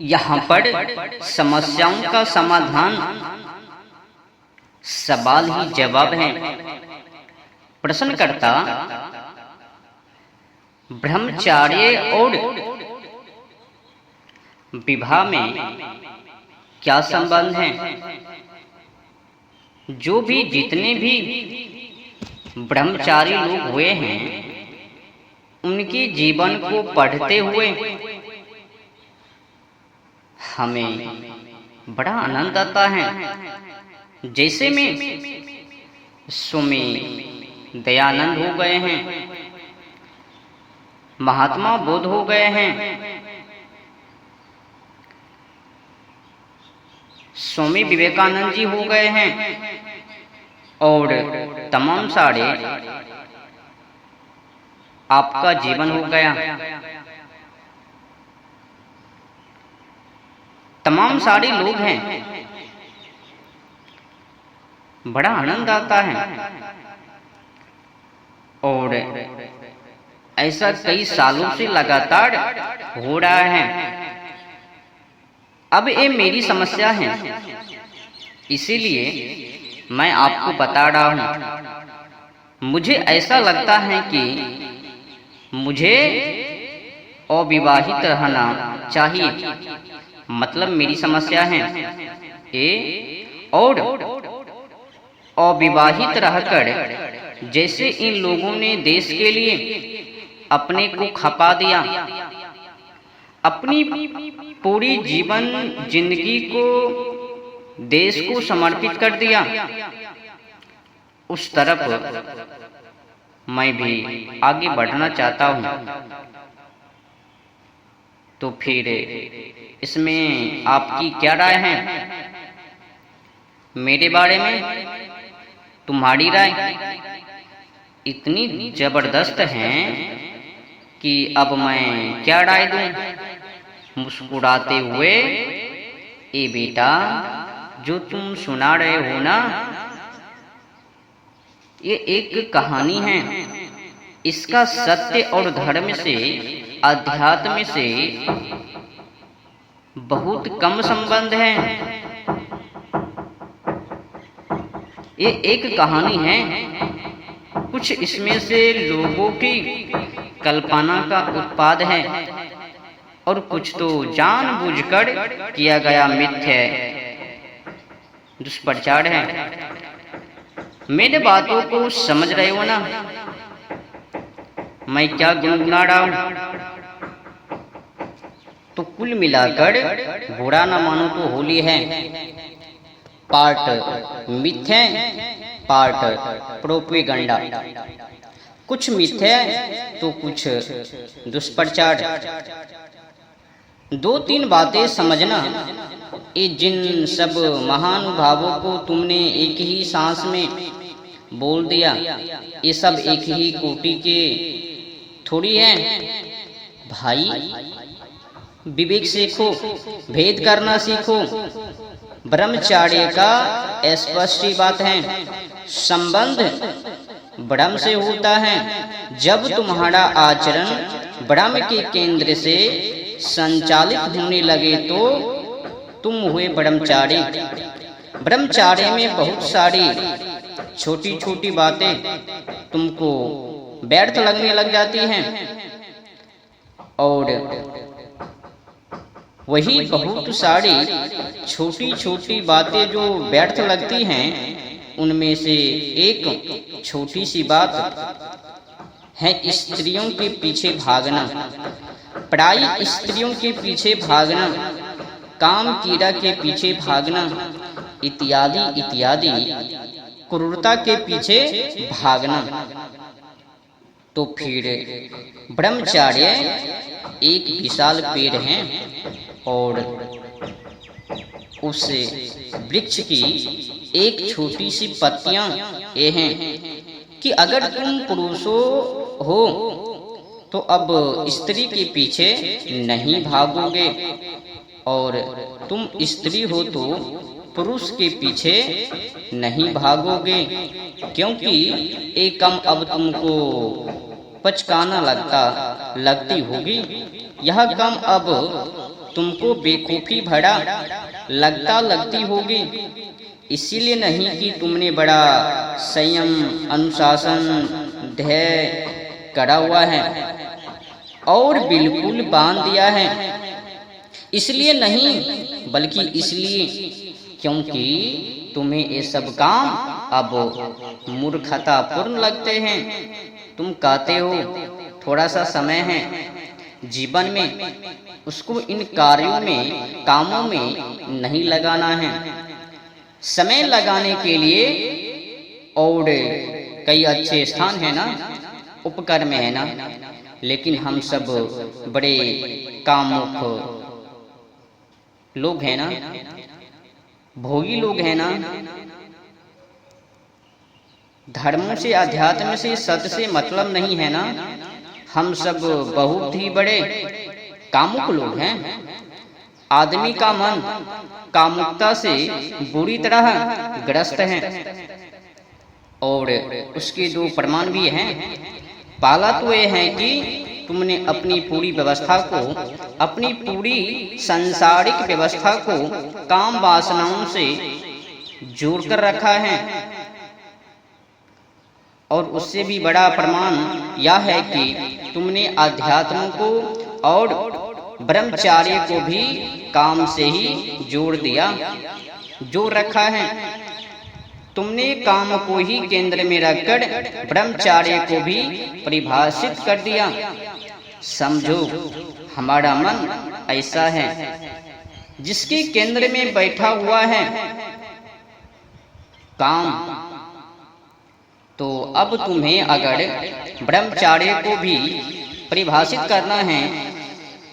यहाँ पर समस्याओं का समाधान सवाल ही जवाब है। प्रश्नकर्ता ब्रह्मचार्य और विवाह में क्या संबंध है? जो भी जितने भी ब्रह्मचारी लोग हुए हैं उनके जीवन को पढ़ते हुए हमें बड़ा आनंद आता है। जैसे में स्वामी दयानंद हो गए हैं, महात्मा बुद्ध हो गए हैं, स्वामी विवेकानंद जी हो गए हैं और तमाम सारे आपका जीवन हो गया। तमाम सारे लोग हैं, बड़ा आनंद आता है। और ऐसा कई सालों से लगातार हो रहा है। अब ये मेरी समस्या है, इसीलिए मैं आपको बता रहा हूं। मुझे ऐसा लगता है कि मुझे अविवाहित रहना चाहिए, मतलब मेरी समस्या है ये। और अविवाहित रहकर जैसे इन लोगों ने देश के लिए अपने को खपा दिया, अपनी पूरी जीवन जिंदगी को देश को समर्पित कर दिया, उस तरफ मैं भी आगे बढ़ना चाहता हूं। तो फिर इसमें आपकी क्या राय है? मेरे बारे में तुम्हारी राय इतनी जबरदस्त है कि अब मैं क्या राय दूं? मुस्कुराते हुए, ए बेटा जो तुम सुना रहे हो ना, ये एक कहानी है। इसका सत्य और धर्म से, अध्यात्म से बहुत कम संबंध है। ये एक कहानी है, कुछ इसमें से लोगों की कल्पना का उत्पाद है और कुछ तो जानबूझकर किया गया मिथ्या दुष्प्रचार है। मेरे बातों को समझ रहे हो ना? मैं क्या गुनगुना रहा हूं? तो कुल मिलाकर बुरा न मानो तो होली है। पार्ट मिथ्या, पार्ट प्रोपेगंडा। कुछ मिथ्या तो कुछ दुष्प्रचार। दो तीन बातें समझना। ये जिन सब महानुभावों को तुमने एक ही सांस में बोल दिया, ये सब एक ही कोटि के थोड़ी है भाई। विवेक सीखो, भेद करना सीखो। ब्रह्मचार्य का स्पष्ट बात है, संबंध ब्रह्म से होता है। जब तुम्हारा आचरण ब्रह्म के केंद्र से संचालित होने लगे तो तुम हुए ब्रह्मचारी। ब्रह्मचार्य में बहुत सारी छोटी छोटी बातें तुमको व्यर्थ लगने लग जाती हैं और वही बहुत सारी छोटी छोटी बातें जो व्यर्थ लगती हैं, उनमें से एक छोटी सी बात है स्त्रियों के पीछे भागना, पराई स्त्रियों के पीछे भागना, काम कीड़ा के पीछे भागना, इत्यादि इत्यादि क्रूरता के पीछे भागना। तो फिर ब्रह्मचार्य एक विशाल पेड़ है और उस वृक्ष की एक छोटी सी पत्तियां ये हैं कि अगर तुम पुरुषों हो तो अब स्त्री के पीछे नहीं भागोगे और तुम स्त्री हो तो पुरुष के पीछे नहीं भागोगे, क्योंकि एक कम अब तुमको पचकाना लगती होगी। यह कम अब तुमको बेखूफी भरा लगती होगी, इसीलिए नहीं कि तुमने बड़ा संयम, अनुशासन, धैर्य करा हुआ है और बिल्कुल बांध दिया है। इसलिए नहीं, बल्कि इसलिए क्योंकि तुम्हें ये सब काम अब मूर्खतापूर्ण लगते हैं। तुम कहते हो थोड़ा सा समय है जीवन में, उसको इन कार्यों में, कामों में नहीं लगाना है। समय लगाने के लिए और कई अच्छे स्थान है ना, उपक्रम है ना, लेकिन हम सब बड़े कामुक लोग हैं ना, भोगी लोग हैं ना। धर्म से, अध्यात्म से, सत से मतलब नहीं है ना। हम सब बहुत ही बड़े कामुक लोग हैं। आदमी का मन कामुकता से बुरी तरह ग्रस्त है और उसके दो प्रमाण भी हैं। पहला तो ये है कि तुमने अपनी पूरी व्यवस्था को, अपनी पूरी सांसारिक व्यवस्था को काम वासनाओं से जोड़कर रखा है, और उससे भी बड़ा प्रमाण यह है कि तुमने अध्यात्म को और ब्रह्मचार्य को भी काम से ही जोड़ दिया, जोड़ रखा है। तुमने काम को ही केंद्र में रखकर ब्रह्मचार्य को भी परिभाषित कर दिया। समझो, हमारा मन ऐसा है जिसके केंद्र में बैठा हुआ है काम। तो अब तुम्हें अगर ब्रह्मचार्य को भी परिभाषित करना है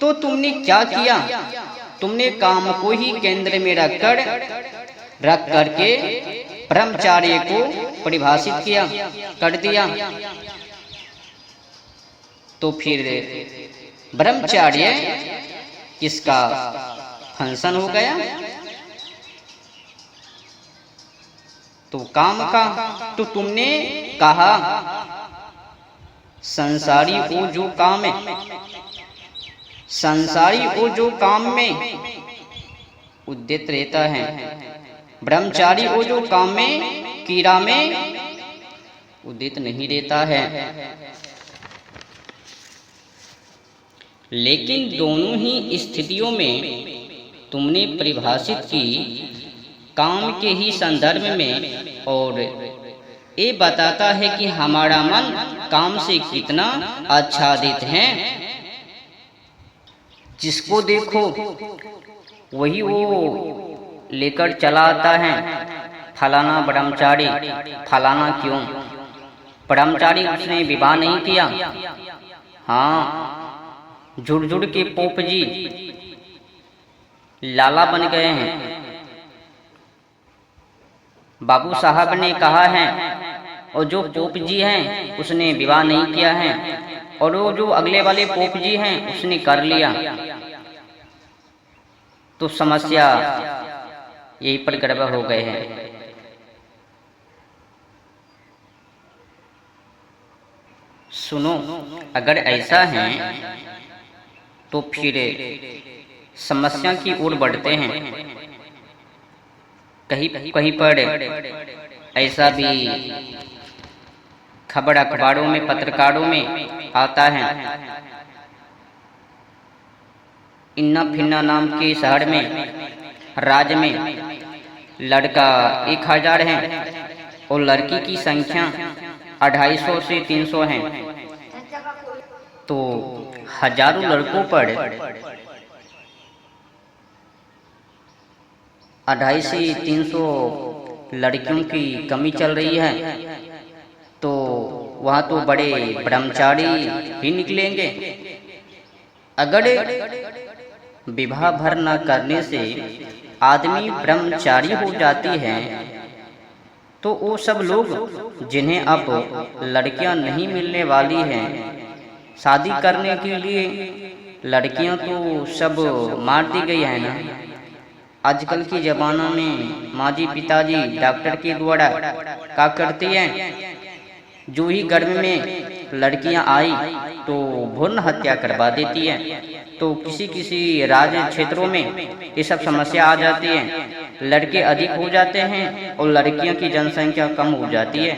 तो तुमने क्या किया? तुमने काम को ही केंद्र में रख करके ब्रह्मचार्य को परिभाषित किया, कर दिया। तो फिर ब्रह्मचार्य किसका फंक्शन हो गया? तो काम का। तो तुमने कहा संसारी वो जो काम है, संसारी वो जो काम में उद्यत रहता है, ब्रह्मचारी वो जो काम में, कीड़ा में उदित नहीं रहता है। लेकिन दोनों ही स्थितियों में तुमने परिभाषित की काम के ही संदर्भ में, और ये बताता है कि हमारा मन काम से कितना आच्छादित है। जिसको देखो वही वो लेकर चला आता है, फलाना ब्रह्मचारी, फलाना क्यों? ब्रह्मचारी उसने विवाह नहीं किया। हाँ, जुड़ जुड़ के पोप जी लाला बन गए हैं। बाबू साहब ने कहा है, और जो पोप जी हैं उसने विवाह नहीं किया है, और वो जो अगले वाले पोप जी हैं उसने कर लिया। तो समस्या यही पर गड़बड़ हो गए हैं। सुनो, अगर ऐसा है तो फिर समस्या की ओर बढ़ते हैं। कहीं पर ऐसा भी खबर अखबारों में, पत्रकारों में आता है, इन्ना फिन्ना नाम के शहर में, राज्य में लड़का 1000 है और लड़की की संख्या 250 से 300 है। तो हजारों लड़कों पर 250 से 300 लड़कियों की कमी चल रही है। तो वहाँ तो बड़े ब्रह्मचारी ही निकलेंगे। अगर विवाह भर न करने से आदमी ब्रह्मचारी हो जाती है, तो वो सब लोग जिन्हें अब लड़कियां नहीं मिलने वाली हैं, शादी करने के लिए लड़कियां तो सब मार दी गई है ना। आजकल के ज़माना में माँ जी पिताजी डॉक्टर के द्वारा क्या करते हैं, जो ही गर्भ में लड़कियां आई तो भ्रूण हत्या करवा देती है। तो किसी किसी राज्य क्षेत्रों में ये सब समस्या आ जाती है। लड़के अधिक हो जाते हैं और लड़कियों की जनसंख्या कम हो जाती है।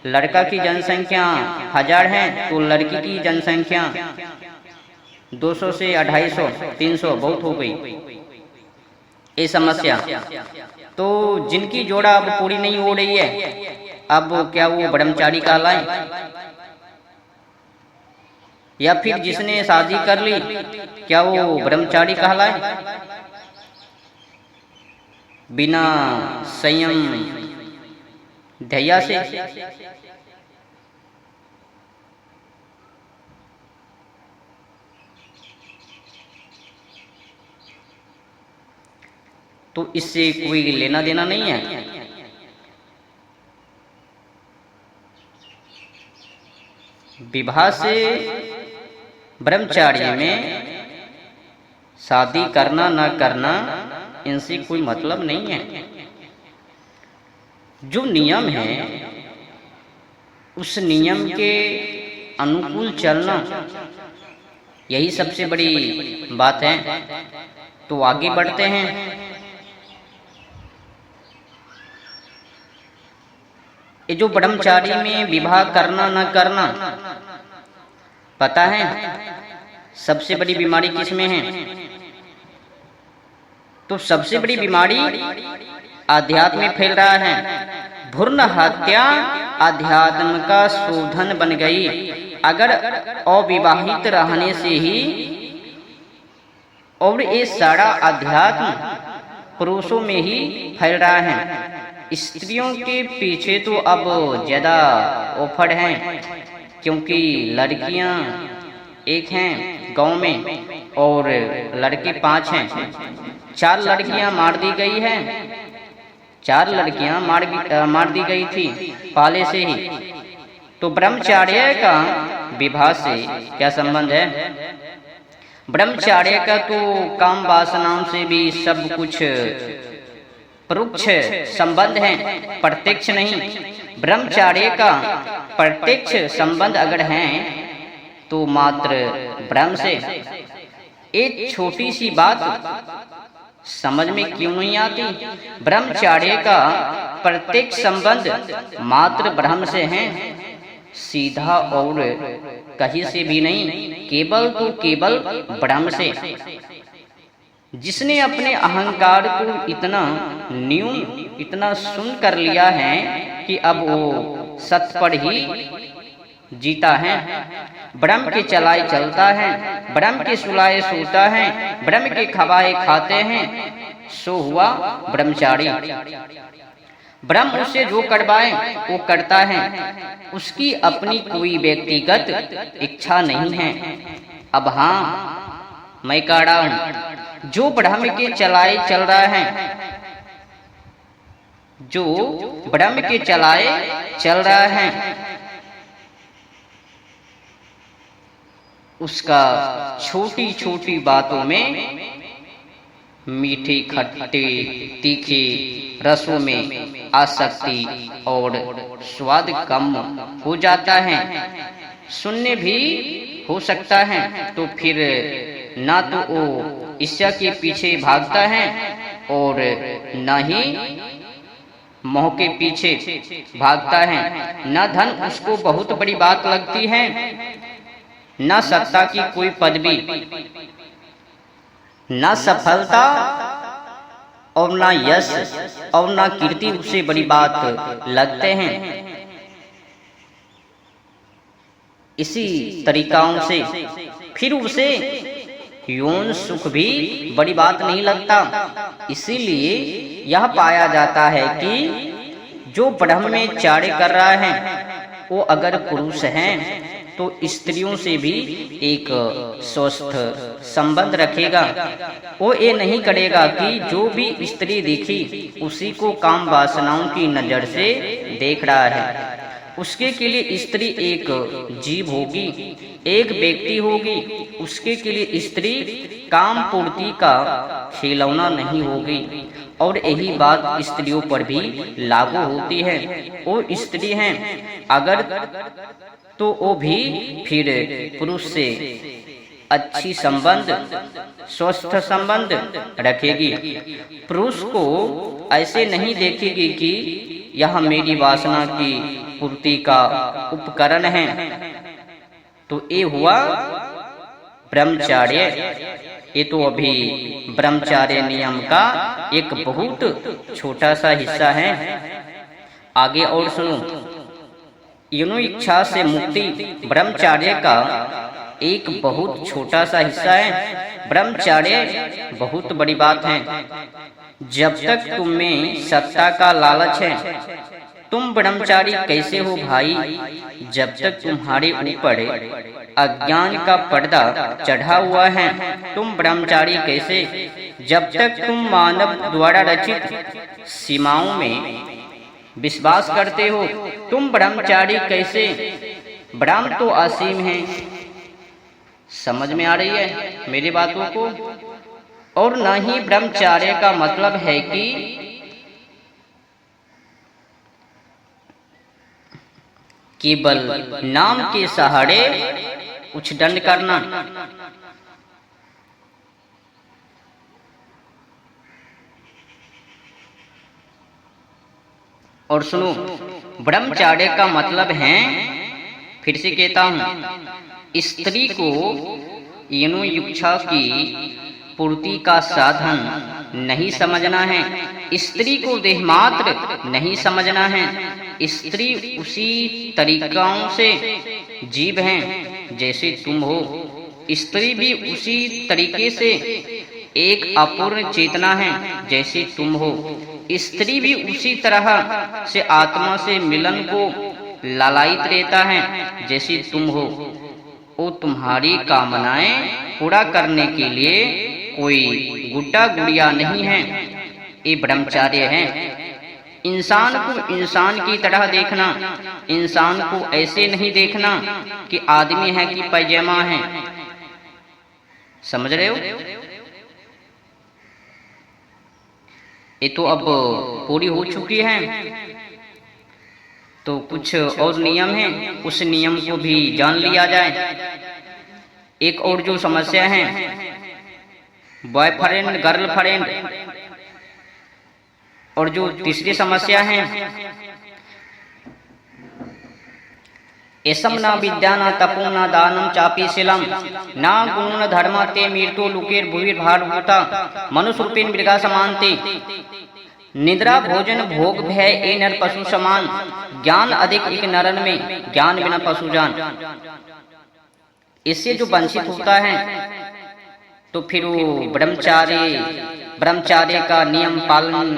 लड़का की जनसंख्या 1000 है तो लड़की की जनसंख्या 200 से 250 300 बहुत हो गई, ये समस्या। तो जिनकी जोड़ा अब पूरी नहीं हो रही है, अब क्या वो ब्रह्मचारी कहलाए, या फिर जिसने शादी कर ली क्या वो ब्रह्मचारी कहलाए? बिना संयम धैर्य से तो इससे कोई लेना देना नहीं है। विवाह से ब्रह्मचार्य में शादी करना न करना इनसे कोई मतलब नहीं है। जो नियम है उस नियम के अनुकूल चलना यही सबसे बड़ी बात है। तो आगे बढ़ते हैं। ये जो ब्रह्मचारी में विवाह करना न करना, पता है सबसे बड़ी बीमारी किसमें है? तो सबसे बड़ी बीमारी आध्यात्म में फैल रहा है। भ्रूण हत्या आध्यात्म का शोधन बन गई। अगर अविवाहित रहने से ही, और ये सारा अध्यात्म पुरुषों में ही फैल रहा है। स्त्रियों के पीछे तो अब ज्यादा ऑफर हैं, क्योंकि लड़कियां एक हैं गांव में और लड़के 5 हैं। 4 लड़कियां मार दी गई हैं, 4 लड़कियां मार दी गई थी पहले से ही। तो ब्रह्मचार्य का विवाह से क्या संबंध है? ब्रह्मचार्य का तो काम वासनाओं से भी सब कुछ परोक्ष संबंध है, प्रत्यक्ष नहीं। ब्रह्मचार्य का प्रत्यक्ष संबंध अगर है तो मात्र ब्रह्म से। एक छोटी सी बात समझ में क्यों नहीं आती? ब्रह्मचार्य का प्रत्यक्ष संबंध मात्र ब्रह्म से है, सीधा और कहीं से भी नहीं, केवल तो केवल ब्रह्म से। जिसने अपने अहंकार को इतना न्यून, इतना सुन कर लिया है कि अब वो सत्य पर ही जीता है, ब्रह्म के चलाए चलता है, ब्रह्म के सुलाए सोता है, ब्रह्म के खवाए खाते हैं, सो हुआ ब्रह्मचारी। ब्रह्म उससे जो करवाए वो करता है, उसकी अपनी कोई व्यक्तिगत इच्छा नहीं है। अब हाँ, मैं कह रहा हूं, जो ब्रह्म के चलाए चल रहा है, जो ब्रह्म के चलाए चल रहा है, उसका छोटी छोटी बातों में, मीठे खट्टे तीखे रसों में आसक्ति और स्वाद कम हो जाता है। शून्य भी हो सकता है। तो फिर ना तो वो ईर्ष्या के पीछे भागता है और न ही मोह के पीछे भागता है। न धन उसको बहुत बड़ी बात लगती है, न सत्ता की कोई पदवी, न सफलता और न यश और न कीर्ति उसे बड़ी बात लगते हैं। इसी तरीकाओं से फिर उसे यौन सुख भी बड़ी बात नहीं लगता। इसीलिए यह पाया जाता है कि जो ब्रह्म में चार्य कर रहा है वो अगर पुरुष है तो स्त्रियों से भी एक स्वस्थ संबंध रखेगा। वो ये नहीं करेगा कि जो भी स्त्री देखी उसी को काम वासनाओं की नजर से देख रहा है। उसके के लिए स्त्री एक जीव होगी, एक व्यक्ति होगी। उसके के लिए स्त्री काम पूर्ति का खिलौना नहीं होगी। और यही बात स्त्रियों पर भी लागू होती है। वो स्त्री हैं अगर, तो वो भी फिर पुरुष से अच्छी संबंध, स्वस्थ संबंध रखेगी। पुरुष को ऐसे नहीं देखेगी कि यह मेरी वासना की पूर्ति का उपकरण है। तो ये हुआ ब्रह्मचार्य। ये तो अभी ब्रह्मचार्य नियम का एक बहुत छोटा सा हिस्सा है। आगे और सुनो। यौन इच्छा से मुक्ति ब्रह्मचार्य का एक बहुत छोटा सा हिस्सा है। ब्रह्मचार्य बहुत बड़ी बात है। जब तक तुम में सत्ता का लालच है, तुम ब्रह्मचारी कैसे हो भाई? जब तक तुम्हारे ऊपर अज्ञान का पर्दा चढ़ा हुआ है, तुम ब्रह्मचारी कैसे? जब तक तुम मानव द्वारा रचित सीमाओं में विश्वास करते हो, तुम ब्रह्मचारी कैसे? ब्रह्म तो असीम है। समझ में आ रही है मेरी बातों को? और न ही ब्रह्मचार्य का मतलब है कि केवल नाम के सहारे उच्छृंखल करना। और सुनो, ब्रह्मचार्य का मतलब है, फिर से कहता हूं, स्त्री को यौन इच्छा की पूर्ति का साधन नहीं समझना है। स्त्री को देहमात्र नहीं समझना है। स्त्री उसी तरीकों से जीव हैं जैसे तुम हो। स्त्री भी उसी तरीके से एक अपूर्ण चेतना है जैसे तुम हो। स्त्री भी उसी तरह से आत्मा से मिलन को लालायित रहता है जैसे तुम हो। वो तुम्हारी कामनाएं पूरा करने के लिए कोई गुड्डा गुड़िया नहीं है। ये ब्रह्मचार्य है। इंसान को इंसान की तरह देखना। इंसान को ऐसे नहीं देखना कि आदमी है कि पैजामा है। समझ रहे हो? ये तो अब पूरी हो चुकी है। तो कुछ और नियम है, उस नियम को भी जान लिया जाए। एक और जो समस्या है, बॉयफ्रेंड गर्लफ्रेंड, और जो तीसरी समस्या है, एसम न विद्या न तपो न दानम चापी शीलम न गुण धर्म ते मृत्यु लुकेर भूविर भारभूता मनुष्य रूपेण मृगा समानते निद्रा भोजन भोग भय ए नर पशु समान ज्ञान अधिक एक नरन में ज्ञान बिना पशु जान। इससे जो वंचित होता है तो फिर वो ब्रह्मचार्य का नियम पालन